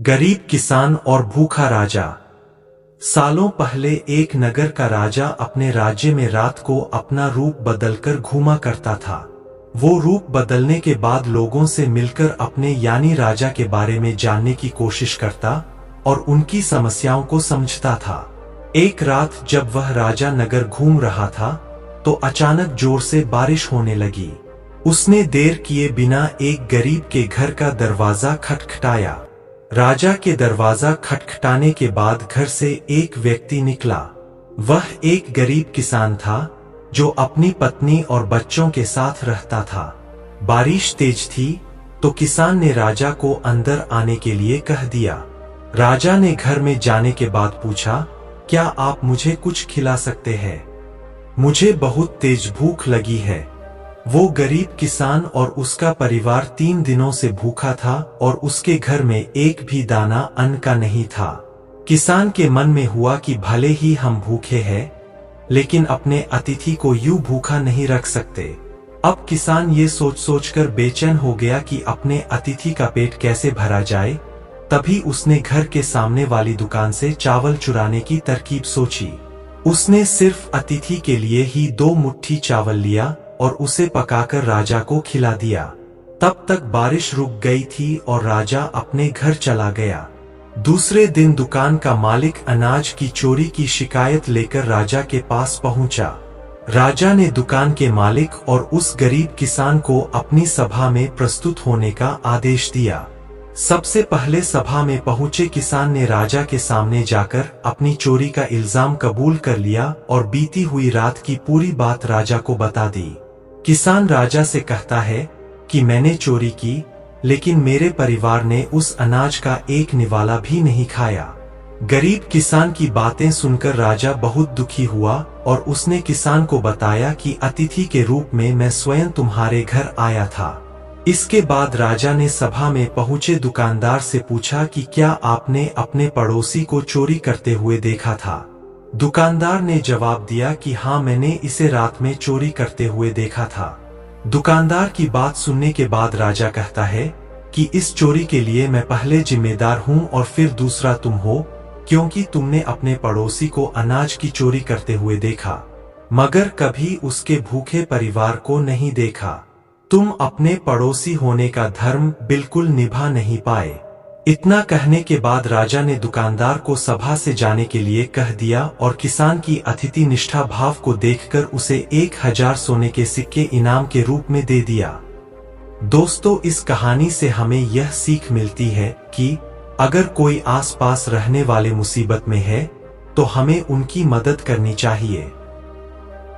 गरीब किसान और भूखा राजा। सालों पहले एक नगर का राजा अपने राज्य में रात को अपना रूप बदलकर घूमा करता था। वो रूप बदलने के बाद लोगों से मिलकर अपने यानी राजा के बारे में जानने की कोशिश करता और उनकी समस्याओं को समझता था। एक रात जब वह राजा नगर घूम रहा था तो अचानक जोर से बारिश होने लगी। उसने देर किए बिना एक गरीब के घर का दरवाजा खटखटाया। राजा के दरवाजा खटखटाने के बाद घर से एक व्यक्ति निकला। वह एक गरीब किसान था जो अपनी पत्नी और बच्चों के साथ रहता था। बारिश तेज थी तो किसान ने राजा को अंदर आने के लिए कह दिया। राजा ने घर में जाने के बाद पूछा, क्या आप मुझे कुछ खिला सकते हैं? मुझे बहुत तेज भूख लगी है। वो गरीब किसान और उसका परिवार 3 दिनों से भूखा था और उसके घर में एक भी दाना अन्न का नहीं था। किसान के मन में हुआ कि भले ही हम भूखे हैं, लेकिन अपने अतिथि को यूं भूखा नहीं रख सकते। अब किसान ये सोच सोचकर बेचैन हो गया कि अपने अतिथि का पेट कैसे भरा जाए। तभी उसने घर के सामने वाली दुकान से चावल चुराने की तरकीब सोची। उसने सिर्फ अतिथि के लिए ही 2 मुट्ठी चावल लिया और उसे पकाकर राजा को खिला दिया। तब तक बारिश रुक गई थी और राजा अपने घर चला गया। दूसरे दिन दुकान का मालिक अनाज की चोरी की शिकायत लेकर राजा के पास पहुंचा। राजा ने दुकान के मालिक और उस गरीब किसान को अपनी सभा में प्रस्तुत होने का आदेश दिया। सबसे पहले सभा में पहुंचे किसान ने राजा के सामने जाकर अपनी चोरी का इल्जाम कबूल कर लिया और बीती हुई रात की पूरी बात राजा को बता दी। किसान राजा से कहता है कि मैंने चोरी की, लेकिन मेरे परिवार ने उस अनाज का एक निवाला भी नहीं खाया। गरीब किसान की बातें सुनकर राजा बहुत दुखी हुआ और उसने किसान को बताया कि अतिथि के रूप में मैं स्वयं तुम्हारे घर आया था। इसके बाद राजा ने सभा में पहुंचे दुकानदार से पूछा कि क्या आपने अपने पड़ोसी को चोरी करते हुए देखा था? दुकानदार ने जवाब दिया कि हाँ, मैंने इसे रात में चोरी करते हुए देखा था। दुकानदार की बात सुनने के बाद राजा कहता है कि इस चोरी के लिए मैं पहले जिम्मेदार हूँ और फिर दूसरा तुम हो, क्योंकि तुमने अपने पड़ोसी को अनाज की चोरी करते हुए देखा, मगर कभी उसके भूखे परिवार को नहीं देखा। तुम अपने पड़ोसी होने का धर्म बिल्कुल निभा नहीं पाए। इतना कहने के बाद राजा ने दुकानदार को सभा से जाने के लिए कह दिया और किसान की अतिथि निष्ठा भाव को देखकर उसे 1000 सोने के सिक्के इनाम के रूप में दे दिया। दोस्तों, इस कहानी से हमें यह सीख मिलती है कि अगर कोई आसपास रहने वाले मुसीबत में है तो हमें उनकी मदद करनी चाहिए।